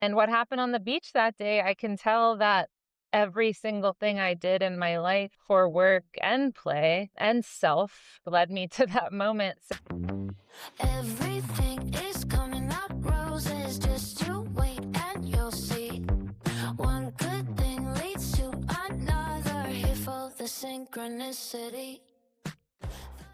And what happened on the beach that day, I can tell that every single thing I did in my life for work and play and self led me to that moment. Everything is coming out roses, just you wait and you'll see. One good thing leads to another, here for the synchronicity.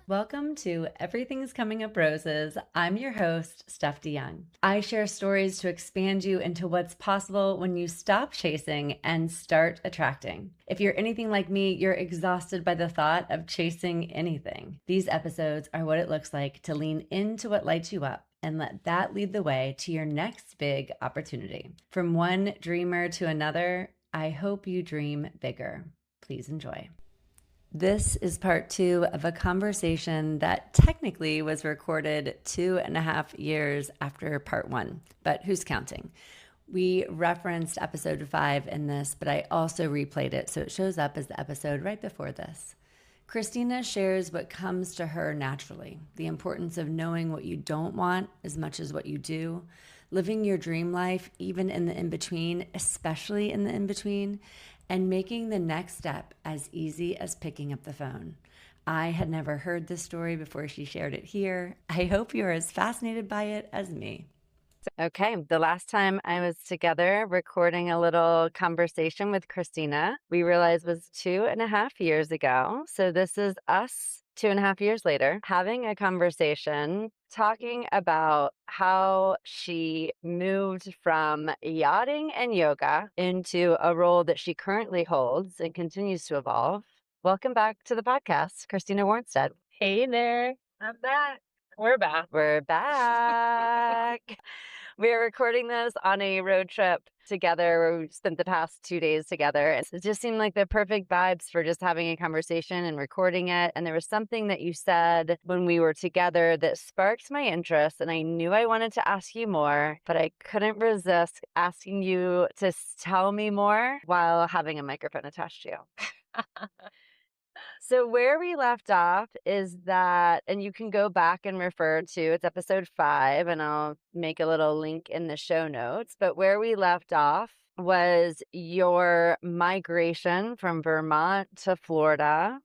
Welcome to Everything's Coming Up Roses. I'm your host, Steph DeYoung. I share stories to expand you into what's possible when you stop chasing and start attracting. If you're anything like me, you're exhausted by the thought of chasing anything. These episodes are what it looks like to lean into what lights you up and let that lead the way to your next big opportunity. From one dreamer to another, I hope you dream bigger. Please enjoy. This is part 2 of a conversation that technically was recorded 2.5 years after part 1, but who's counting? We referenced episode 5 in this, but I also replayed it so it shows up as the episode right before this. Christina shares what comes to her naturally, the importance of knowing what you don't want as much as what you do, living your dream life even in the in-between, especially in the in-between, and making the next step as easy as picking up the phone. I had never heard this story before she shared it here. I hope you're as fascinated by it as me. Okay, the last time I was together recording a little conversation with Christina, we realized was 2.5 years ago. So this is us 2.5 years later having a conversation talking about how she moved from yachting and yoga into a role that she currently holds and continues to evolve. Welcome back to the podcast, Christina Warnstedt. Hey there, I'm back. We're back. We're back. We're recording this on a road trip together where we spent the past 2 days together. It just seemed like the perfect vibes for just having a conversation and recording it. And there was something that you said when we were together that sparked my interest. And I knew I wanted to ask you more, but I couldn't resist asking you to tell me more while having a microphone attached to you. So where we left off is that, and you can go back and refer to, it's episode 5, and I'll make a little link in the show notes. But where we left off was your migration from Vermont to Florida.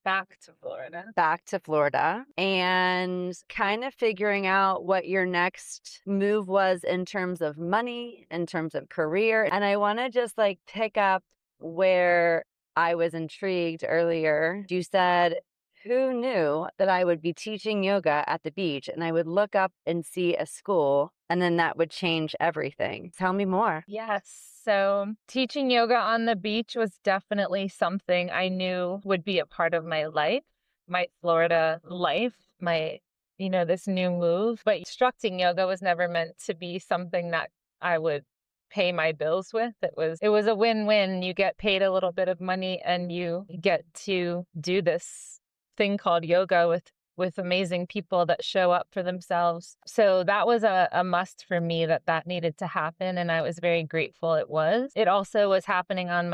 Back to Florida. And kind of figuring out what your next move was in terms of money, in terms of career. And I want to just pick up where I was intrigued earlier. You said, who knew that I would be teaching yoga at the beach and I would look up and see a school and then that would change everything? Tell me more. Yes. So teaching yoga on the beach was definitely something I knew would be a part of my life, my Florida life, this new move. But instructing yoga was never meant to be something that I would pay my bills with. It was a win-win. You get paid a little bit of money and you get to do this thing called yoga with amazing people that show up for themselves. So that was a must for me, that needed to happen. And I was very grateful it was. It also was happening on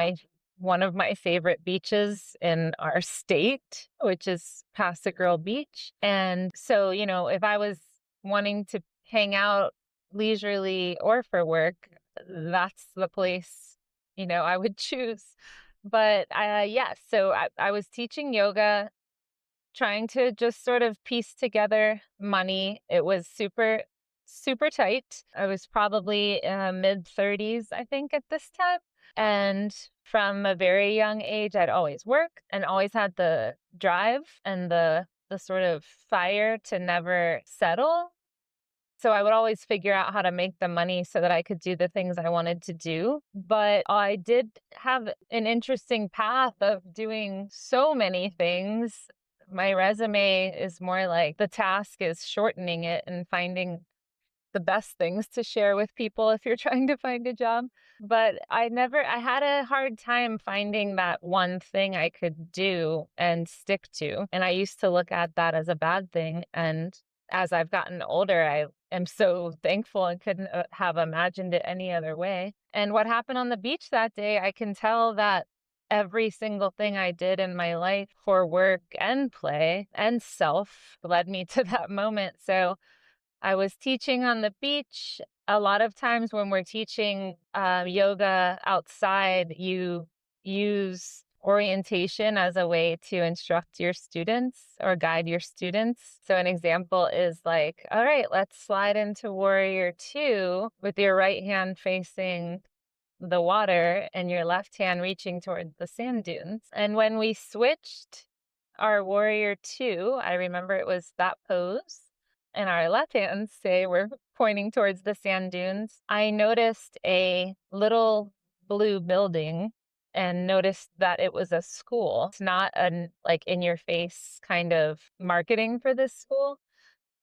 one of my favorite beaches in our state, which is Paso Girl Beach. And so, if I was wanting to hang out leisurely or for work, that's the place, I would choose. But so I was teaching yoga, trying to just sort of piece together money. It was super, super tight. I was probably mid-30s, I think, at this time. And from a very young age, I'd always worked and always had the drive and the sort of fire to never settle. So I would always figure out how to make the money so that I could do the things I wanted to do. But I did have an interesting path of doing so many things. My resume is more like the task is shortening it and finding the best things to share with people if you're trying to find a job. But I had a hard time finding that one thing I could do and stick to. And I used to look at that as a bad thing. And as I've gotten older, I am so thankful and couldn't have imagined it any other way. And what happened on the beach that day, I can tell that every single thing I did in my life for work and play and self led me to that moment. So I was teaching on the beach a lot of times when we're teaching yoga outside, you use orientation as a way to instruct your students or guide your students. So an example is like, all right, let's slide into warrior 2 with your right hand facing the water and your left hand reaching towards the sand dunes. And when we switched our warrior 2, I remember it was that pose, and our left hands say we're pointing towards the sand dunes. I noticed a little blue building and noticed that it was a school. It's not a like in your face kind of marketing for this school.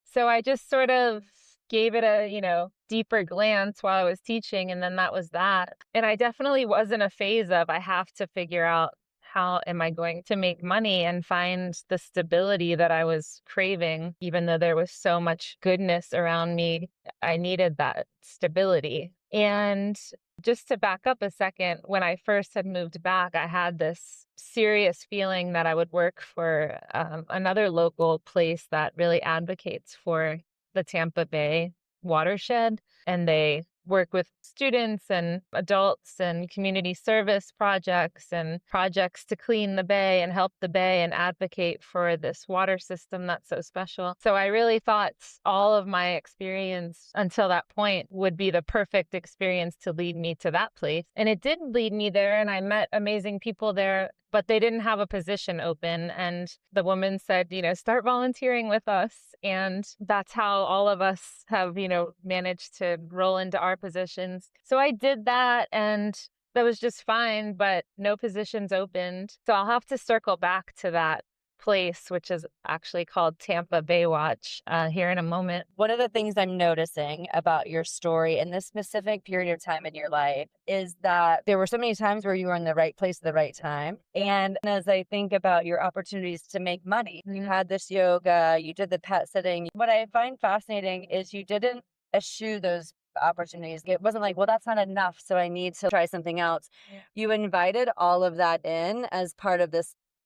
So I just sort of gave it a, deeper glance while I was teaching, and then that was that. And I definitely was in a phase of I have to figure out how am I going to make money and find the stability that I was craving, even though there was so much goodness around me. I needed that stability. And just to back up a second, when I first had moved back, I had this serious feeling that I would work for another local place that really advocates for the Tampa Bay watershed. And they work with students and adults and community service projects and projects to clean the bay and help the bay and advocate for this water system that's so special. So I really thought all of my experience until that point would be the perfect experience to lead me to that place. And it did lead me there, and I met amazing people there, but they didn't have a position open. And the woman said, start volunteering with us. And that's how all of us have, managed to roll into our positions. So I did that, and that was just fine, but no positions opened. So I'll have to circle back to that place, which is actually called Tampa Baywatch, here in a moment. One of the things I'm noticing about your story in this specific period of time in your life is that there were so many times where you were in the right place at the right time. And as I think about your opportunities to make money, you had this yoga, you did the pet sitting. What I find fascinating is you didn't eschew those opportunities. It wasn't like, well, that's not enough, so I need to try something else. Yeah. You invited all of that in as part of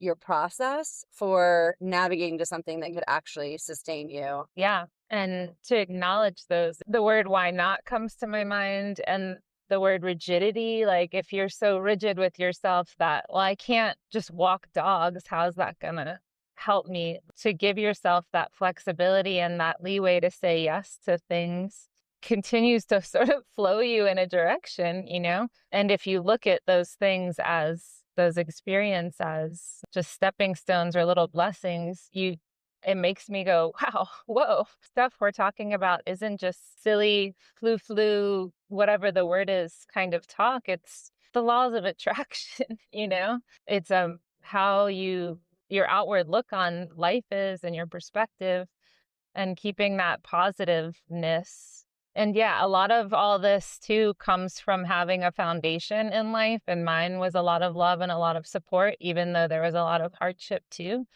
your process for navigating to something that could actually sustain you. Yeah. And to acknowledge those, the word why not comes to my mind, and the word rigidity. Like if you're so rigid with yourself that, well, I can't just walk dogs, how's that gonna help me? To give yourself that flexibility and that leeway to say yes to things continues to sort of flow you in a direction, And if you look at those things as those experiences as just stepping stones or little blessings, it makes me go, wow, whoa, stuff we're talking about isn't just silly flu, whatever the word is kind of talk. It's the laws of attraction, It's how your outward look on life is and your perspective, and keeping that positiveness. And yeah, a lot of all this too comes from having a foundation in life. And mine was a lot of love and a lot of support, even though there was a lot of hardship too.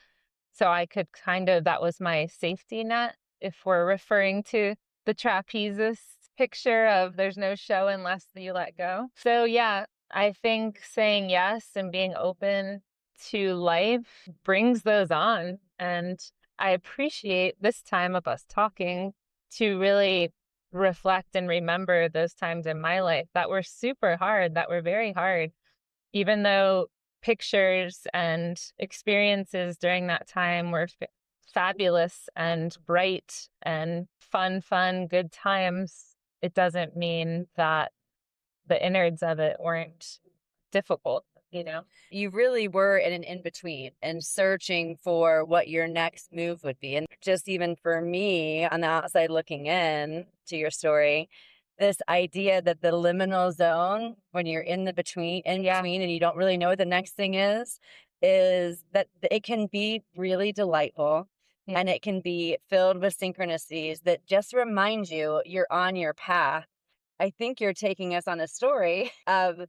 So I could that was my safety net, if we're referring to the trapezist picture of there's no show unless you let go. So yeah, I think saying yes and being open to life brings those on. And I appreciate this time of us talking to really reflect and remember those times in my life that were super hard, that were very hard, even though pictures and experiences during that time were fabulous and bright and fun, good times. It doesn't mean that the innards of it weren't difficult. You really were in an in-between and searching for what your next move would be. And just even for me on the outside looking in to your story, this idea that the liminal zone, when you're in between and you don't really know what the next thing is that it can be really delightful. Yeah. And it can be filled with synchronicities that just remind you you're on your path. I think you're taking us on a story of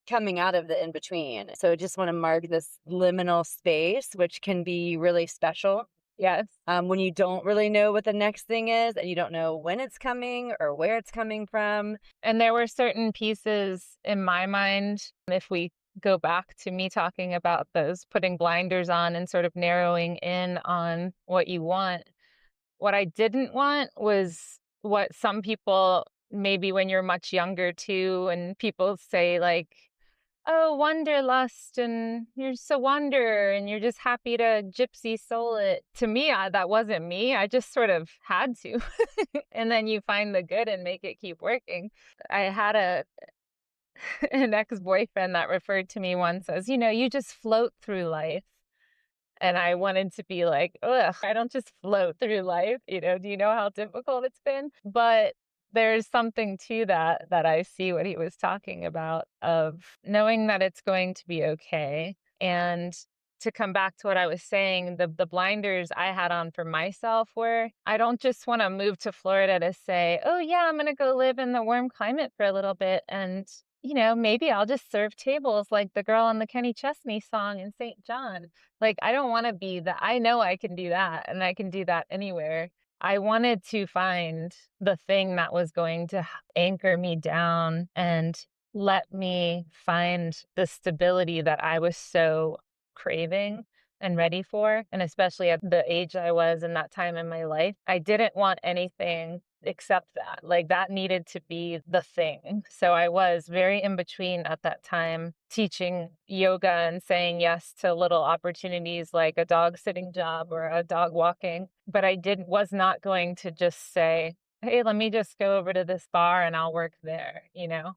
coming out of the in-between. So I just want to mark this liminal space, which can be really special. Yes. When you don't really know what the next thing is and you don't know when it's coming or where it's coming from. And there were certain pieces in my mind, if we go back to me talking about those, putting blinders on and sort of narrowing in on what you want. What I didn't want was what some people maybe when you're much younger too, and people say like, oh, wanderlust, and you're just a wanderer, and you're just happy to gypsy soul it. To me, that wasn't me. I just sort of had to. And then you find the good and make it keep working. I had an ex-boyfriend that referred to me once as, you just float through life. And I wanted to be like, ugh, I don't just float through life. Do you know how difficult it's been? But there's something to that I see what he was talking about, of knowing that it's going to be okay. And to come back to what I was saying, the blinders I had on for myself were, I don't just want to move to Florida to say, oh yeah, I'm going to go live in the warm climate for a little bit. And maybe I'll just serve tables like the girl on the Kenny Chesney song in St. John. Like, I don't want to be that. I know I can do that, and I can do that anywhere. I wanted to find the thing that was going to anchor me down and let me find the stability that I was so craving and ready for. And especially at the age I was in that time in my life, I didn't want anything except that. Like, that needed to be the thing. So I was very in between at that time, teaching yoga and saying yes to little opportunities like a dog sitting job or a dog walking. But I was not going to just say, hey, let me just go over to this bar and I'll work there.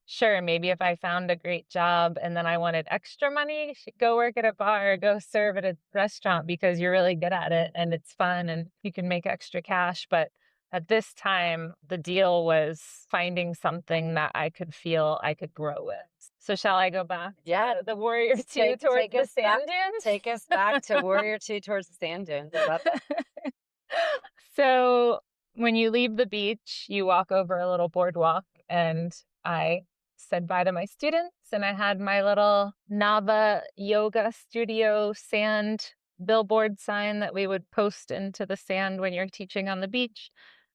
Sure, maybe if I found a great job and then I wanted extra money, go work at a bar or go serve at a restaurant because you're really good at it and it's fun and you can make extra cash. But at this time, the deal was finding something that I could feel I could grow with. So shall I go back? Yeah. To the Warrior Two towards the sand dunes? Take us back to Warrior Two towards the sand dunes. I love that. So when you leave the beach, you walk over a little boardwalk, and I said bye to my students, and I had my little Nava yoga studio sand billboard sign that we would post into the sand when you're teaching on the beach,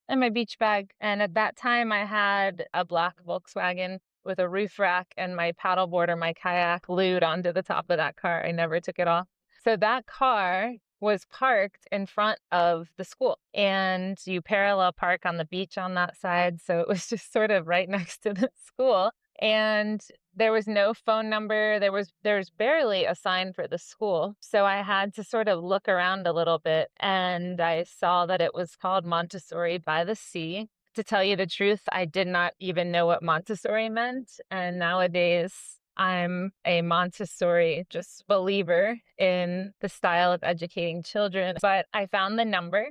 and my beach bag. And at that time, I had a black Volkswagen with a roof rack and my paddleboard or my kayak glued onto the top of that car. I never took it off. So that car was parked in front of the school, and you parallel park on the beach on that side. So it was just sort of right next to the school. And there was no phone number. There's barely a sign for the school. So I had to sort of look around a little bit, and I saw that it was called Montessori by the Sea. To tell you the truth, I did not even know what Montessori meant. And nowadays, I'm a Montessori just believer in the style of educating children. But I found the number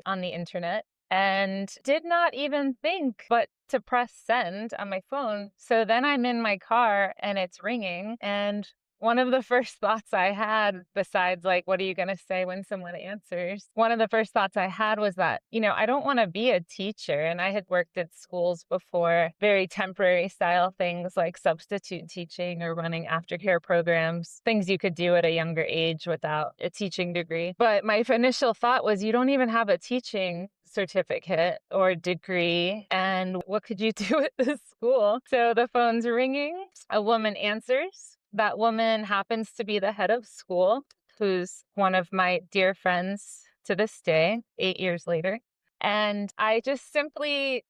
on the internet and did not even think but to press send on my phone. So then I'm in my car and it's ringing, and one of the first thoughts I had, besides like, what are you going to say when someone answers? One of the first thoughts I had was that, I don't want to be a teacher. And I had worked at schools before, very temporary style things like substitute teaching or running aftercare programs, things you could do at a younger age without a teaching degree. But my initial thought was, you don't even have a teaching certificate or degree, and what could you do at this school? So the phone's ringing, a woman answers. That woman happens to be the head of school, who's one of my dear friends to this day, 8 years later. And I just simply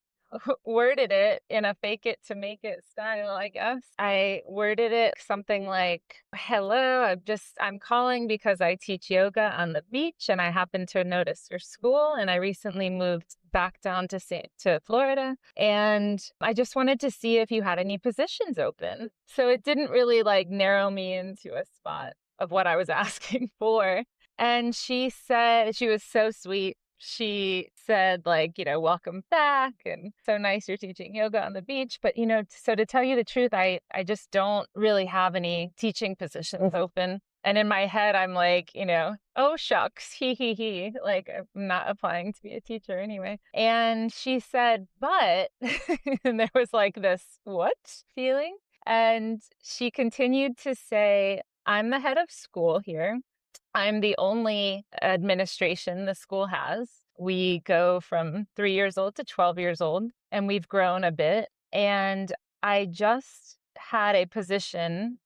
worded it in a fake it to make it style, I guess. I worded it something like, hello, I'm calling because I teach yoga on the beach and I happened to notice your school, and I recently moved back down to Florida, and I just wanted to see if you had any positions open. So it didn't really like narrow me into a spot of what I was asking for. And she said, she was so sweet. She said, like, welcome back, and so nice you're teaching yoga on the beach. But, so to tell you the truth, I just don't really have any teaching positions open. And in my head, I'm like, oh, shucks, he, like, I'm not applying to be a teacher anyway. And she said, but, and there was like this, what feeling? And she continued to say, I'm the head of school here. I'm the only administration the school has. We go from 3 years old to 12 years old, and we've grown a bit. And I just had a position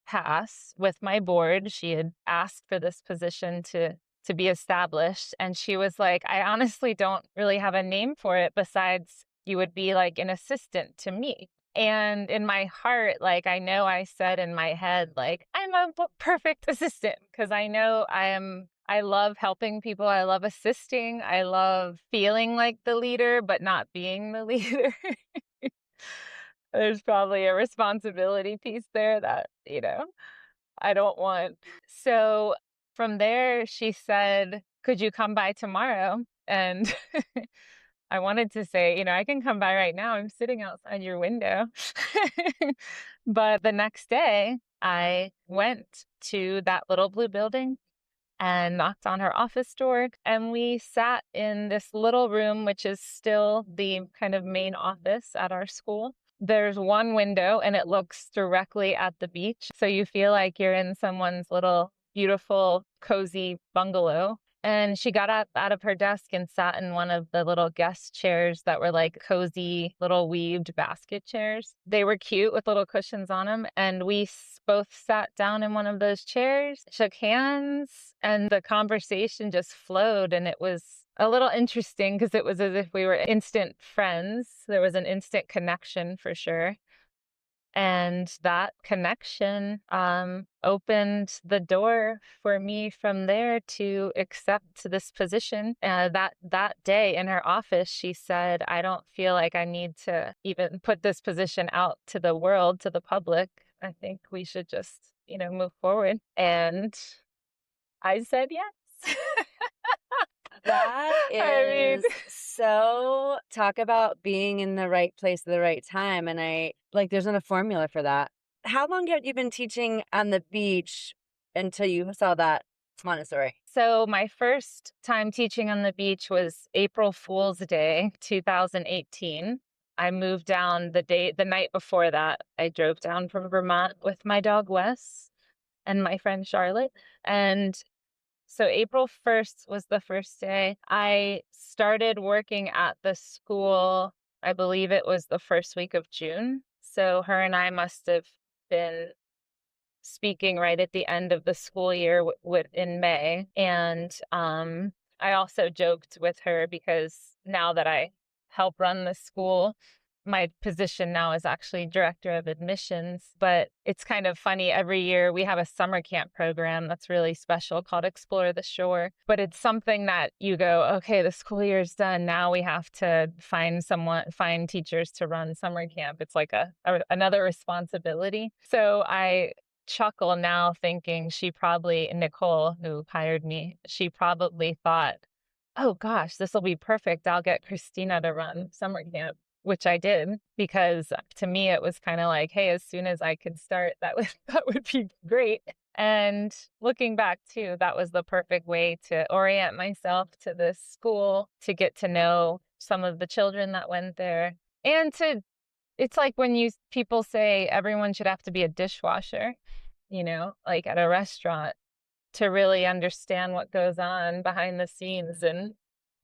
pass with my board. She had asked for this position to be established. And she was like, I honestly don't really have a name for it besides you would be like an assistant to me. And in my heart, like, I know I said in my head, like, I'm a perfect assistant because I know I love helping people. I love assisting. I love feeling like the leader, but not being the leader. There's probably a responsibility piece there that, I don't want. So from there, she said, could you come by tomorrow? And I wanted to say, I can come by right now. I'm sitting outside your window. But the next day, I went to that little blue building and knocked on her office door. And we sat in this little room, which is still the kind of main office at our school. There's one window and it looks directly at the beach. So you feel like you're in someone's little beautiful, cozy bungalow. And she got up out of her desk and sat in one of the little guest chairs that were like cozy little weaved basket chairs. They were cute with little cushions on them. And we both sat down in one of those chairs, shook hands, and the conversation just flowed. And it was a little interesting because it was as if we were instant friends. There was an instant connection for sure. And that connection opened the door for me from there to accept this position. That day in her office, she said, I don't feel like I need to even put this position out to the world, to the public. I think we should just, move forward. And I said yes. That is so, talk about being in the right place at the right time. And there's not a formula for that. How long had you been teaching on the beach until you saw that Montessori? So my first time teaching on the beach was April Fool's Day, 2018. I moved down the night before that. I drove down from Vermont with my dog Wes and my friend Charlotte. And so April 1st was the first day. I started working at the school, I believe it was the first week of June. So her and I must have been speaking right at the end of the school year in May. And I also joked with her because now that I help run the school, my position now is actually director of admissions, but it's kind of funny. Every year we have a summer camp program that's really special called Explore the Shore. But it's something that you go, okay, the school year's done. Now we have to find teachers to run summer camp. It's like another responsibility. So I chuckle now thinking Nicole, who hired me, she probably thought, oh gosh, this will be perfect. I'll get Christina to run summer camp. Which I did, because to me it was kind of like, hey, as soon as I could start, that would be great. And looking back too, that was the perfect way to orient myself to this school, to get to know some of the children that went there. And it's like when people say everyone should have to be a dishwasher, like at a restaurant, to really understand what goes on behind the scenes and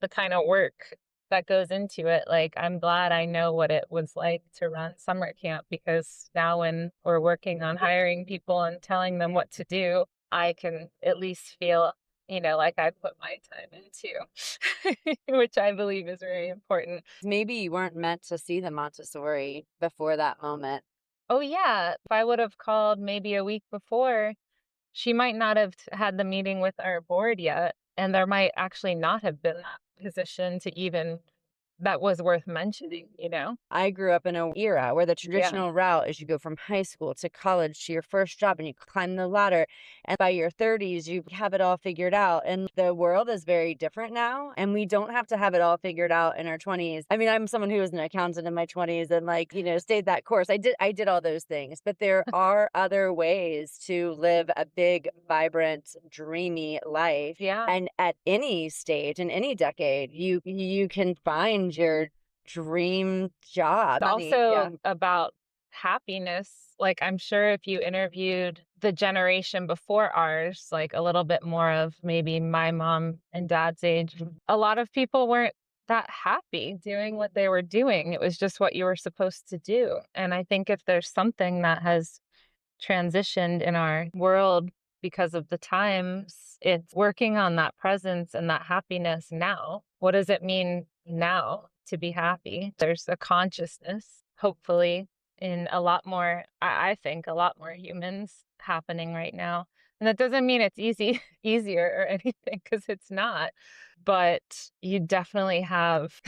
the kind of work that goes into it. Like, I'm glad I know what it was like to run summer camp, because now when we're working on hiring people and telling them what to do, I can at least feel, like I put my time into, which I believe is very important. Maybe you weren't meant to see the Montessori before that moment. Oh yeah. If I would have called maybe a week before, she might not have had the meeting with our board yet. And there might actually not have been that position that was worth mentioning, I grew up in an era where the traditional route is you go from high school to college to your first job and you climb the ladder. And by your 30s, you have it all figured out. And the world is very different now. And we don't have to have it all figured out in our 20s. I mean, I'm someone who was an accountant in my 20s and stayed that course. I did all those things. But there are other ways to live a big, vibrant, dreamy life. Yeah. And at any stage, in any decade, you can find your dream job. It's also about happiness. Like, I'm sure if you interviewed the generation before ours, like a little bit more of maybe my mom and dad's age, a lot of people weren't that happy doing what they were doing. It was just what you were supposed to do. And I think if there's something that has transitioned in our world because of the times, it's working on that presence and that happiness now. What does it mean now to be happy. There's a consciousness, hopefully, in a lot more, I think, a lot more humans happening right now. And that doesn't mean it's easier or anything, because it's not. But you definitely have,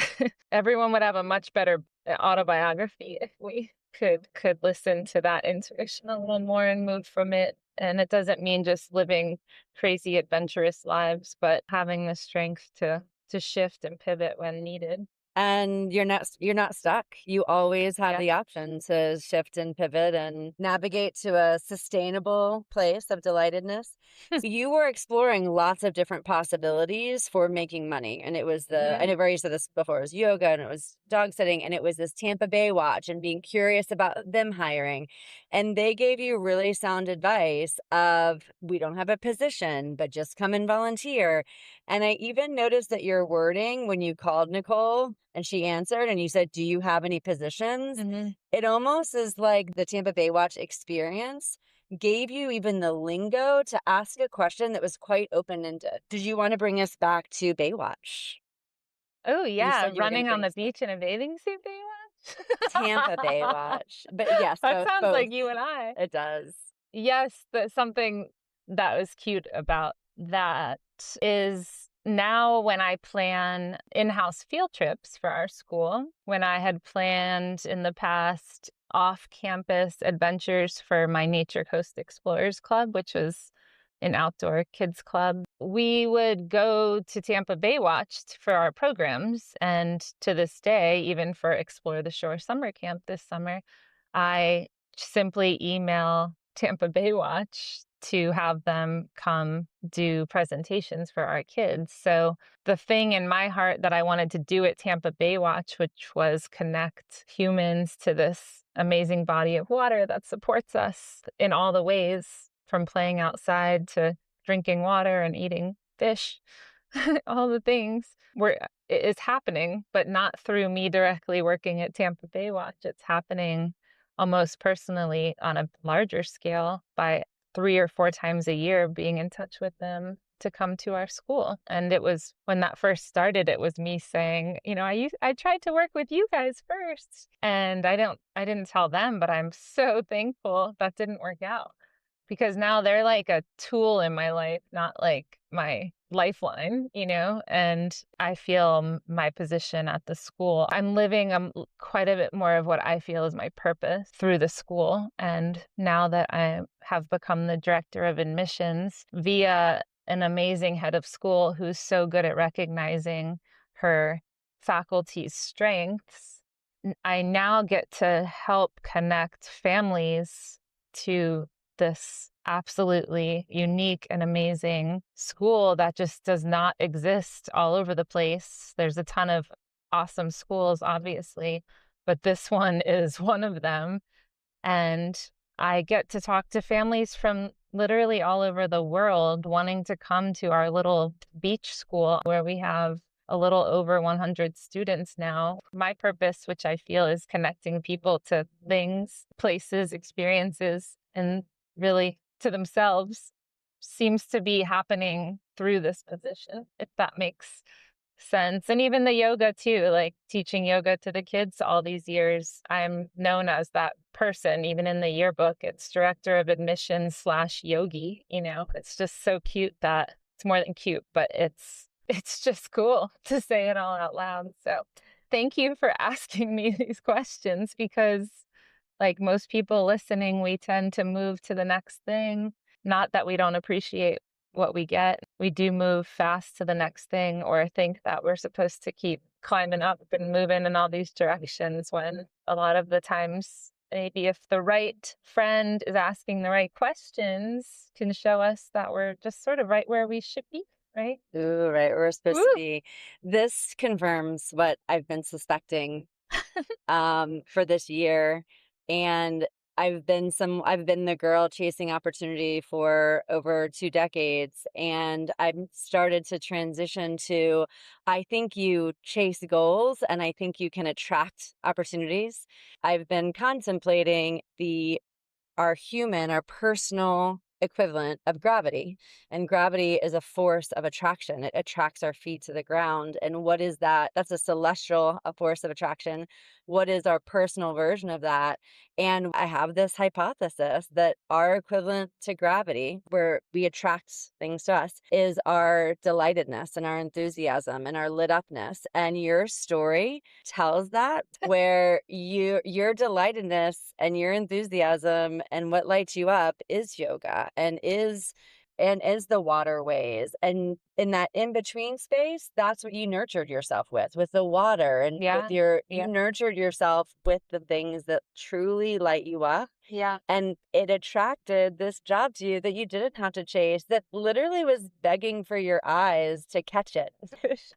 everyone would have a much better autobiography if we could listen to that intuition a little more and move from it. And it doesn't mean just living crazy adventurous lives, but having the strength to shift and pivot when needed. And you're not stuck. You always have Yeah. the option to shift and pivot and navigate to a sustainable place of delightedness. So you were exploring lots of different possibilities for making money. And it was I Mhm. know where you said this before, it was yoga and it was dog sitting and it was this Tampa Bay watch and being curious about them hiring. And they gave you really sound advice of, we don't have a position, but just come and volunteer. And I even noticed that your wording when you called Nicole and she answered and you said, "Do you have any positions?" Mhm. It almost is like the Tampa Bay Watch experience gave you even the lingo to ask a question that was quite open-ended. Did you want to bring us back to Baywatch? Oh, You yeah, said you were going to running on bring the us back. beach in a bathing suit, Tampa Bay Baywatch? Watch. But yes, That both, sounds both. like you and I. It does. Yes, but something that was cute about that is now when I plan in-house field trips for our school, when I had planned in the past off-campus adventures for my Nature Coast Explorers Club, which was an outdoor kids club, we would go to Tampa Bay Watch for our programs. And to this day, even for Explore the Shore summer camp this summer, I simply email Tampa Bay Watch to have them come do presentations for our kids. So the thing in my heart that I wanted to do at Tampa Bay Watch, which was connect humans to this amazing body of water that supports us in all the ways, from playing outside to drinking water and eating fish, all the things were is happening, but not through me directly working at Tampa Bay Watch. It's happening almost personally on a larger scale by 3 or 4 times a year being in touch with them to come to our school. And it was when that first started, it was me saying, I tried to work with you guys first. And I didn't tell them, but I'm so thankful that didn't work out, because now they're like a tool in my life, not like my lifeline, and I feel my position at the school. I'm living quite a bit more of what I feel is my purpose through the school. And now that I have become the director of admissions via an amazing head of school who's so good at recognizing her faculty's strengths, I now get to help connect families to this absolutely unique and amazing school that just does not exist all over the place. There's a ton of awesome schools, obviously, but this one is one of them. And I get to talk to families from literally all over the world wanting to come to our little beach school where we have a little over 100 students now. My purpose, which I feel is connecting people to things, places, experiences, and really to themselves, seems to be happening through this position, if that makes sense. And even the yoga too, like teaching yoga to the kids all these years, I'm known as that person. Even in the yearbook, it's director of admissions slash yogi. It's just so cute that it's more than cute, but it's just cool to say it all out loud. So thank you for asking me these questions, because like most people listening, we tend to move to the next thing. Not that we don't appreciate what we get. We do move fast to the next thing, or think that we're supposed to keep climbing up and moving in all these directions, when a lot of the times, maybe if the right friend is asking the right questions, can show us that we're just sort of right where we should be, right? Ooh, right. We're supposed to Woo! be. This confirms what I've been suspecting for this year. And I've been the girl chasing opportunity for over 2 decades. And I've started to transition to, I think you chase goals and I think you can attract opportunities. I've been contemplating our personal equivalent of gravity. And gravity is a force of attraction. It attracts our feet to the ground. And what is that? That's a celestial a force of attraction. What is our personal version of that? And I have this hypothesis that our equivalent to gravity, where we attract things to us, is our delightedness and our enthusiasm and our lit upness. And your story tells that, where your delightedness and your enthusiasm and what lights you up is yoga and is the waterways. And in that in between space, that's what you nurtured yourself with the water and with Yeah. you Yeah. nurtured yourself with the things that truly light you up. Yeah. And it attracted this job to you that you didn't have to chase, that literally was begging for your eyes to catch it.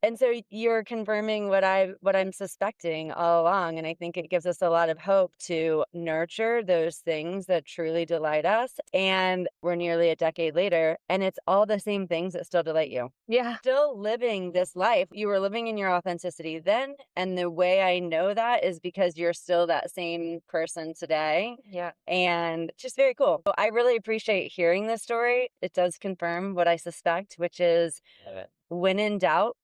And so you're confirming what I'm suspecting all along. And I think it gives us a lot of hope to nurture those things that truly delight us. And we're nearly a decade later, and it's all the same things that still delight you. Yeah. Still living this life. You were living in your authenticity then. And the way I know that is because you're still that same person today. Yeah. And just very cool. So I really appreciate hearing this story. It does confirm what I suspect, which is when in doubt,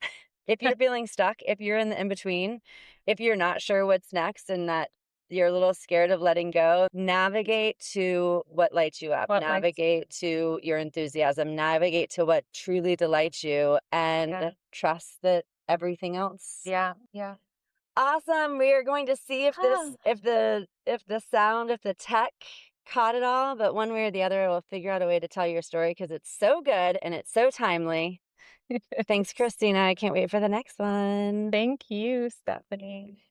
if you're feeling stuck, if you're in the in between, if you're not sure what's next and that you're a little scared of letting go, navigate to what lights you up, What lights navigate to your enthusiasm, navigate to what truly delights you, and Yeah. trust that everything else. Yeah. Yeah. Awesome. We are going to see if Ah. if the sound, if the tech caught it all, but one way or the other, we'll figure out a way to tell your story because it's so good and it's so timely. Thanks, Christina. I can't wait for the next one. Thank you, Stephanie.